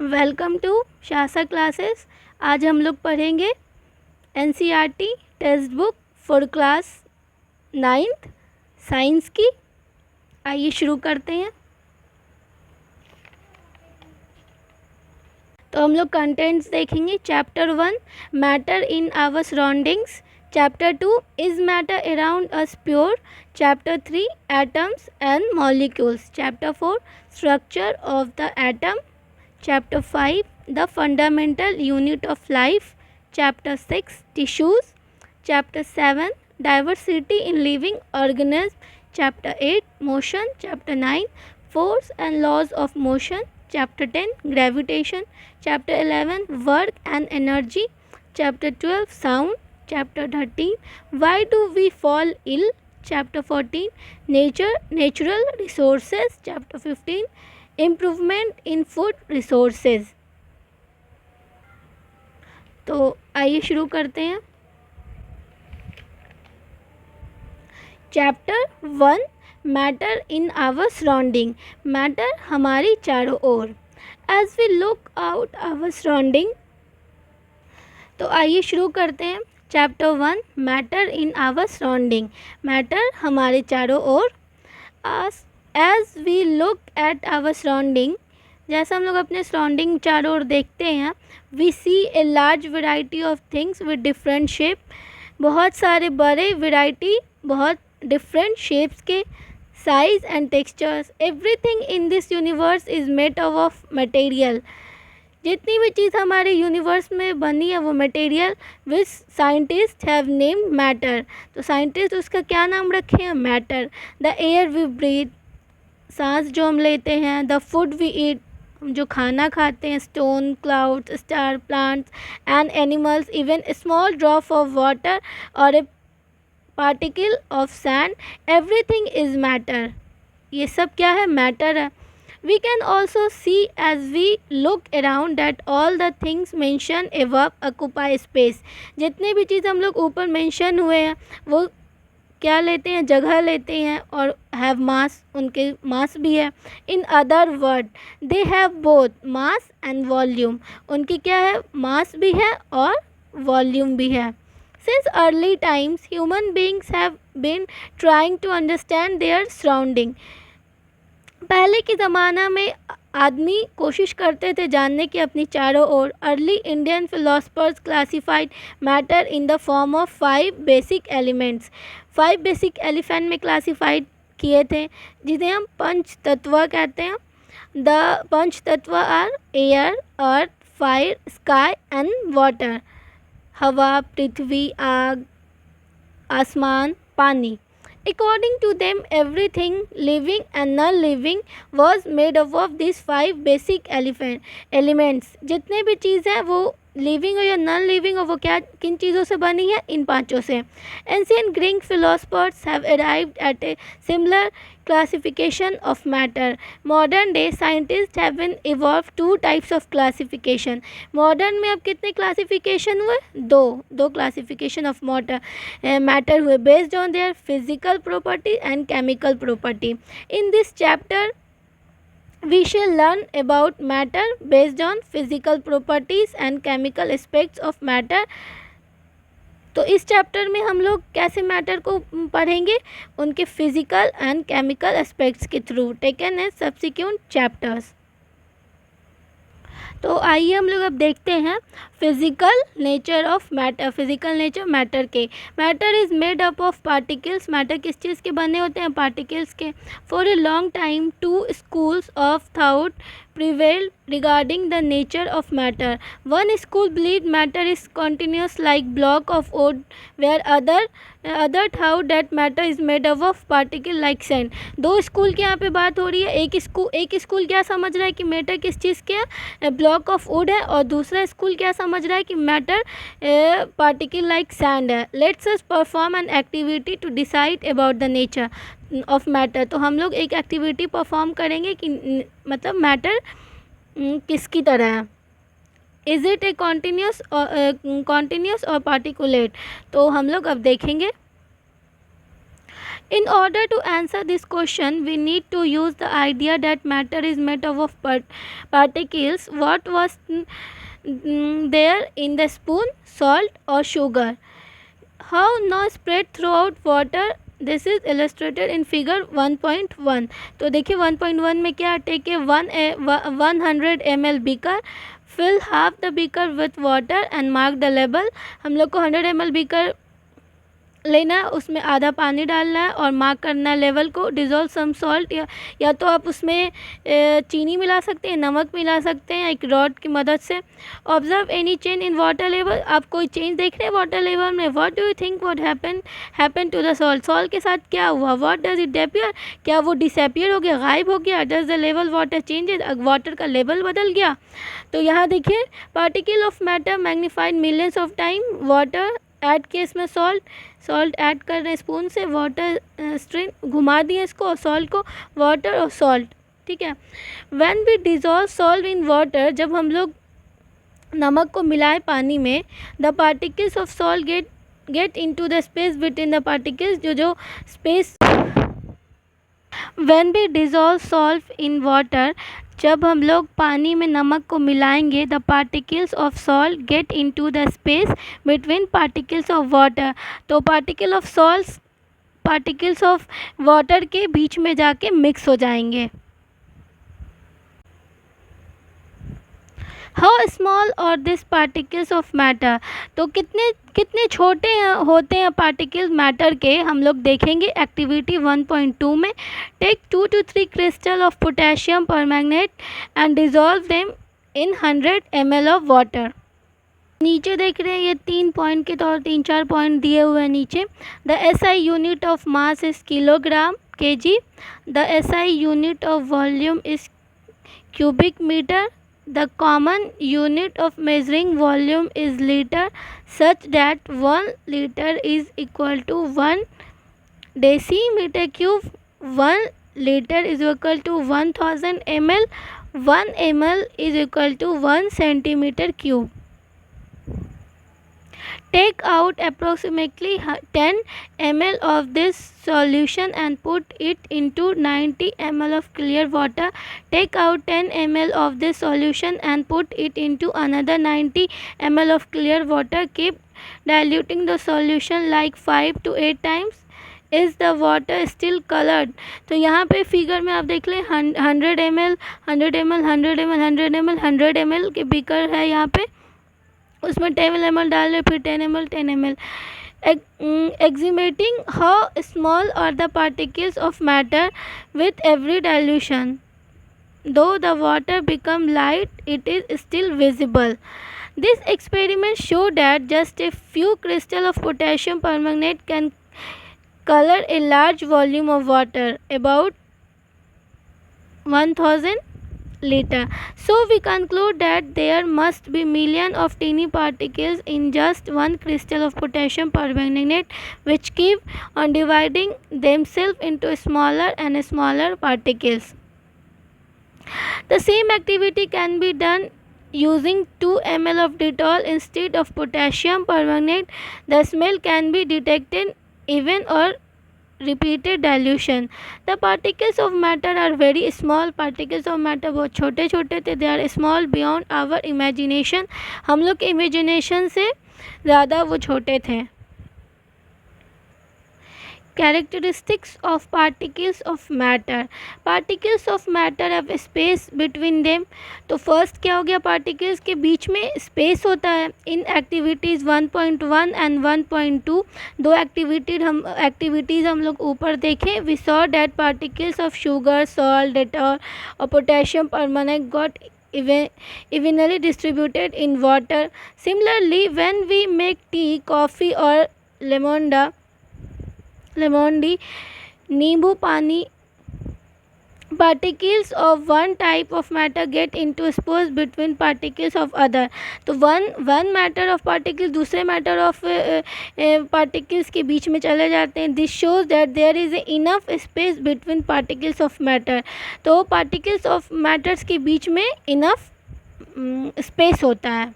Welcome to शासा classes. आज हम लोग पढ़ेंगे NCERT text book for class 9th science की। आइए शुरू करते हैं। तो हम लोग कंटेंट्स देखेंगे। Chapter 1 matter in our surroundings, chapter 2 is matter around us pure, chapter 3 atoms and molecules, chapter 4 structure of the atom, Chapter 5 The Fundamental Unit of Life, Chapter 6 Tissues, Chapter 7 Diversity in Living Organisms, Chapter 8 Motion, Chapter 9 Force and Laws of Motion, Chapter 10 Gravitation, Chapter 11 Work and Energy, Chapter 12 Sound, Chapter 13 Why do we fall ill, Chapter 14 Natural Resources, Chapter 15 improvement in food resources. तो आइए शुरू करते हैं। Chapter 1 matter in our surrounding, matter हमारी चारों ओर। As we look out our surrounding, तो आइए शुरू करते हैं। Chapter 1 matter in our surrounding, matter हमारे चारों ओर। As we look at our surrounding, जैसा हम लोग अपने सराउंडिंग चारों ओर देखते हैं, we see a large variety of things with different shape, बहुत सारे बड़े वेराइटी, बहुत डिफरेंट शेप्स के, size and textures. Everything in this universe is made up of material, जितनी भी चीज़ हमारे यूनिवर्स में बनी है वो material which scientist have named matter. तो साइंटिस्ट उसका क्या नाम रखे हैं? Matter. The air we breathe, सांस जो हम लेते हैं, द फूड वी ईट, जो खाना खाते हैं, stone, clouds, star, plants and animals, even small drop of water और a particle of sand, everything is matter. ये सब क्या है? मैटर है। We can also see as we look around that all the things mentioned above occupy space. जितने भी चीज़ हम लोग ऊपर मेंशन हुए हैं वो क्या लेते हैं? जगह लेते हैं और हैव मास, उनके मास भी है। In other word they have both mass and volume, उनकी क्या है? मास भी है और वॉल्यूम भी है। Since early times human beings have been trying to understand their surrounding. पहले के ज़माना में आदमी कोशिश करते थे जानने की अपनी चारों ओर। Early Indian philosophers classified matter in the form of 5 basic elements. 5 basic element में क्लासिफाइड किए थे जिन्हें हम पंच तत्व कहते हैं। द पंच तत्व are air, earth, fire, sky and water. हवा, पृथ्वी, आग, आसमान, पानी। According to them, everything living and non-living was made up of these 5 basic elements. जितने भी चीज़ हैं वो लिविंग हो या नॉन लिविंग हो, वो क्या किन चीज़ों से बनी है? इन पांचों से। Ancient Greek philosophers have arrived at a similar classification of matter. Modern day scientists have been evolved 2 types of classification. Modern में अब कितने classification हुए? दो classification of matter हुए based on their physical property and chemical property. In this chapter we shall learn about matter based on physical properties and chemical aspects of matter. तो इस chapter में हम लोग कैसे मैटर को पढ़ेंगे? उनके फिजिकल एंड केमिकल एस्पेक्ट्स के through, taken as subsequent chapters. तो आइए हम लोग अब देखते हैं physical nature of matter. Physical nature matter के। Matter is made up of particles. Matter किस चीज़ के बने होते हैं? पार्टिकल्स के। For a long time 2 schools of thought prevailed regarding the nature of matter. One school believed matter is continuous like block of wood, where other thought that matter is made up of particle like sand. 2 school की यहाँ पे बात हो रही है। एक school क्या समझ रहा है कि मैटर किस चीज़ के है? ब्लॉक ऑफ वुड है। और दूसरा स्कूल क्या समझ रहा है कि मैटर पार्टिकल लाइक सैंड है। Let us perform an activity to decide about the nature of matter. तो हम लोग एक एक्टिविटी परफॉर्म करेंगे कि मतलब मैटर किसकी तरह है। इज़ इट ए कॉन्टीन्यूस और पार्टिकुलेट? तो हम लोग अब देखेंगे। In order to answer this question, we need to use the idea that matter is made up of particles. What was there in the spoon? Salt or sugar? How now spread throughout water? This is illustrated in figure 1.1. तो देखिए 1.1 में क्या, take a 100 ml beaker, fill half the beaker with water and mark the label. हम लोग को 100 ml beaker लेना है, उसमें आधा पानी डालना है और मार्क करना है लेवल को. डिज़ोल्व सम सॉल्ट, या तो आप उसमें चीनी मिला सकते हैं, नमक मिला सकते हैं एक रॉड की मदद से. Observe any change in water level, आप कोई चेंज देख रहे हैं वाटर लेवल में. What do you think what happen to the salt, salt के साथ क्या हुआ. व्हाट डज इट डिसअपियर, क्या वो डिसअपियर हो गया, गायब हो गया. Does the level water changes, water का लेवल बदल गया. तो यहाँ देखिए particle of matter magnified millions of time. Water add किए, इसमें सॉल्ट ऐड कर रहे हैं स्पून से, वाटर स्ट्रेन घुमा दिए इसको, सॉल्ट को, वाटर और सॉल्ट. ठीक है. When we dissolve salt in water, जब हम लोग नमक को मिलाए पानी में, the particles of salt get into the space between the particles, जो space. When we dissolve salt in water, जब हम लोग पानी में नमक को मिलाएंगे, the particles of salt get into the space between particles of water. तो particle of salt particles of water के बीच में जाके मिक्स हो जाएंगे. हाउ स्मॉल और दिस पार्टिकल्स ऑफ मैटर, तो कितने छोटे होते हैं पार्टिकल्स मैटर के, हम लोग देखेंगे एक्टिविटी 1.2 में. Take 2 to 3 crystal of potassium permanganate and dissolve them in 100 ml of water. नीचे देख रहे हैं ये 3 पॉइंट के तौर 3-4 पॉइंट दिए हुए हैं नीचे. The SI unit of mass is kilogram kg. The SI unit of volume is cubic meter. The common unit of measuring volume is liter, such that 1 liter is equal to 1 decimeter cube. 1 liter is equal to 1000 ml. 1 ml is equal to 1 centimeter cube. Take out approximately 10 ml of this solution and put it into 90 ml of clear water. Take out 10 ml of this solution and put it into another 90 ml of clear water. Keep diluting the solution like 5 to 8 times. Is the water still colored? तो यहाँ पे figure में आप देख लें 100 ml 100 ml 100 ml 100 ml 100 ml के beaker है यहाँ पे, उसमें 10 ml डाल रहे, फिर 10 ml 10 ml. Estimating how small are the particles of matter with every dilution. Though the water become light, it is still visible. This experiment showed that just a few crystals of potassium permanganate can color a large volume of water, about 1000 liter. So we conclude that there must be millions of tiny particles in just one crystal of potassium permanganate, which keep on dividing themselves into smaller and smaller particles. The same activity can be done using 2 ml of Dettol instead of potassium permanganate. The smell can be detected even or repeated dilution. The particles of matter are very small. Particles of matter बहुत छोटे छोटे थे. They are small beyond our imagination. हम लोग के imagination से ज़्यादा वो छोटे थे. Characteristics of particles of matter. Particles of matter have space between them. तो फर्स्ट क्या हो गया, पार्टिकल्स के बीच में स्पेस होता है. इन एक्टिविटीज़ 1.1 एंड 1.2 दो एक्टिविटीज़ हम लोग ऊपर देखें. We saw that particles of sugar, salt, Dettol और potassium permanganate got evenly distributed in water. Similarly, when we make tea, coffee or lemonade, नींबू पानी, particles of one type of matter get interposed between particles of other. तो one matter of particles दूसरे matter of particles के बीच में चले जाते हैं. This shows that there is enough space between particles of matter. तो particles of matters के बीच में enough space होता है.